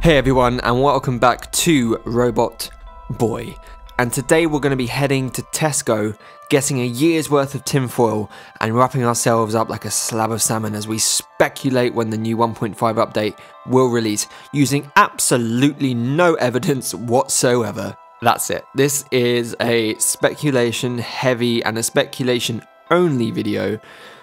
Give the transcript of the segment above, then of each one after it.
Hey everyone, and welcome back to Robot Boy. And today we're going to be heading to Tesco, getting a year's worth of tinfoil and wrapping ourselves up like a slab of salmon as we speculate when the new 1.5 update will release, using absolutely no evidence whatsoever. That's it. This is a speculation heavy and a speculation only video.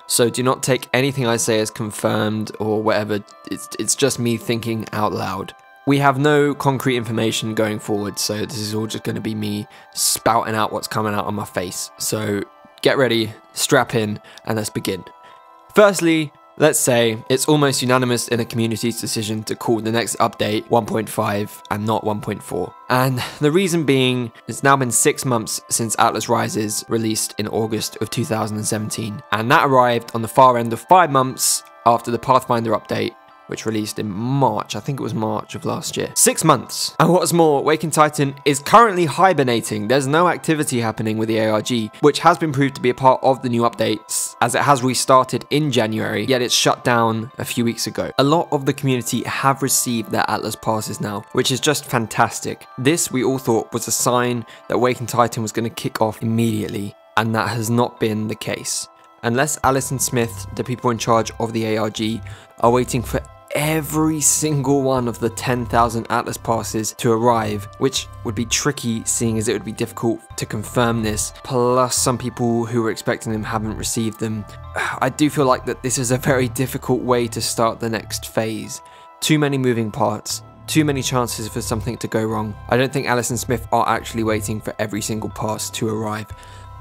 So do not take anything I say as confirmed or whatever. It's just me thinking out loud. We have no concrete information going forward, so this is all just going to be me spouting out what's coming out on my face. So get ready, strap in, and let's begin. Firstly, let's say it's almost unanimous in the community's decision to call the next update 1.5 and not 1.4. And the reason being, it's now been 6 months since Atlas Rises released in August of 2017, and that arrived on the far end of 5 months after the Pathfinder update, which released in March. I think it was March of last year. 6 months. And what's more, Awakened Titan is currently hibernating. There's no activity happening with the ARG, which has been proved to be a part of the new updates, as it has restarted in January, yet it's shut down a few weeks ago. A lot of the community have received their Atlas passes now, which is just fantastic. This, we all thought, was a sign that Awakened Titan was going to kick off immediately, and that has not been the case. Unless Alice and Smith, the people in charge of the ARG, are waiting for every single one of the 10,000 Atlas passes to arrive, which would be tricky seeing as it would be difficult to confirm this, plus some people who were expecting them haven't received them. I do feel like that this is a very difficult way to start the next phase. Too many moving parts, too many chances for something to go wrong. I don't think Alice and Smith are actually waiting for every single pass to arrive.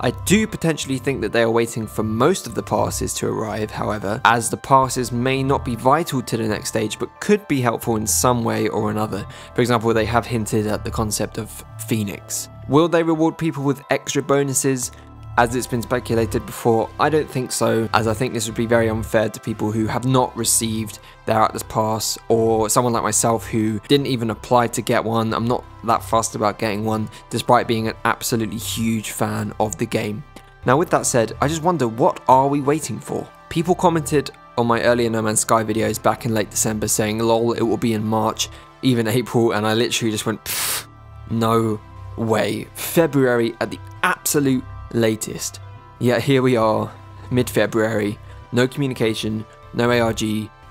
I do potentially think that they are waiting for most of the passes to arrive, however, as the passes may not be vital to the next stage but could be helpful in some way or another. For example, they have hinted at the concept of Phoenix. Will they reward people with extra bonuses? As it's been speculated before, I don't think so, as I think this would be very unfair to people who have not received their Atlas Pass, or someone like myself who didn't even apply to get one. I'm not that fussed about getting one, despite being an absolutely huge fan of the game. Now with that said, I just wonder, what are we waiting for? People commented on my earlier No Man's Sky videos back in late December saying, lol, it will be in March, even April, and I literally just went, pfft, no way. February at the absolute latest. Yet here we are, mid-February, no communication, no ARG,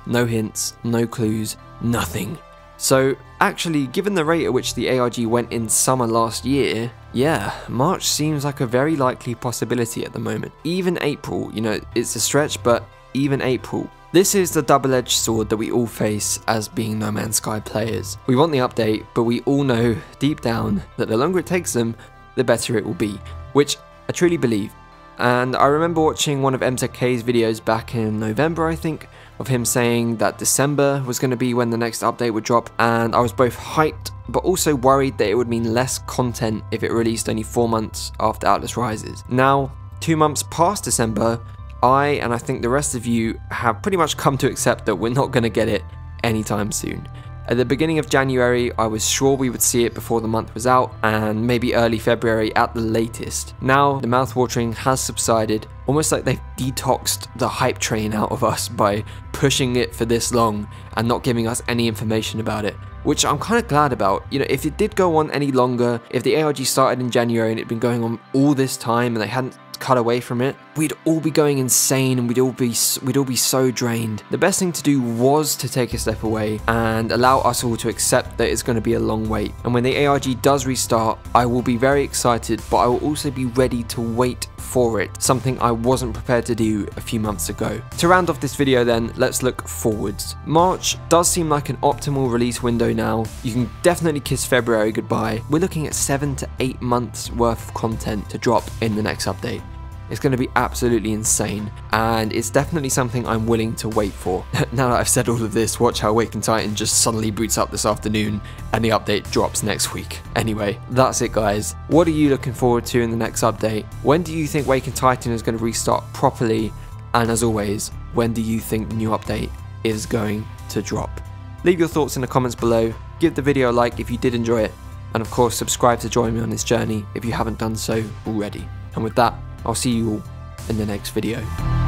no hints, no clues, nothing. So actually, given the rate at which the ARG went in summer last year, yeah, March seems like a very likely possibility at the moment. Even April, you know, it's a stretch, but even April. This is the double-edged sword that we all face as being No Man's Sky players. We want the update, but we all know deep down that the longer it takes them, the better it will be, which I truly believe. And I remember watching one of MZK's videos back in November, I think, of him saying that December was going to be when the next update would drop, and I was both hyped but also worried that it would mean less content if it released only 4 months after Atlas Rises. Now, 2 months past December, and I think the rest of you have pretty much come to accept that we're not going to get it anytime soon. At the beginning of January, I was sure we would see it before the month was out, and maybe early February at the latest. Now, the mouthwatering has subsided, almost like they've detoxed the hype train out of us by pushing it for this long and not giving us any information about it, which I'm kind of glad about. You know, if it did go on any longer, if the ARG started in January and it'd been going on all this time and they hadn't cut away from it, we'd all be going insane and we'd all be so drained. The best thing to do was to take a step away and allow us all to accept that it's going to be a long wait. And when the ARG does restart, I will be very excited, but I will also be ready to wait for it, something I wasn't prepared to do a few months ago. To round off this video then, let's look forwards. March does seem like an optimal release window now. You can definitely kiss February goodbye. We're looking at 7 to 8 months worth of content to drop in the next update. It's going to be absolutely insane, and it's definitely something I'm willing to wait for. Now that I've said all of this, watch how Awakened Titan just suddenly boots up this afternoon and the update drops next week. Anyway, that's it guys. What are you looking forward to in the next update? When do you think Awakened Titan is going to restart properly? And as always, when do you think the new update is going to drop? Leave your thoughts in the comments below, give the video a like if you did enjoy it, and of course subscribe to join me on this journey if you haven't done so already. And with that, I'll see you all in the next video.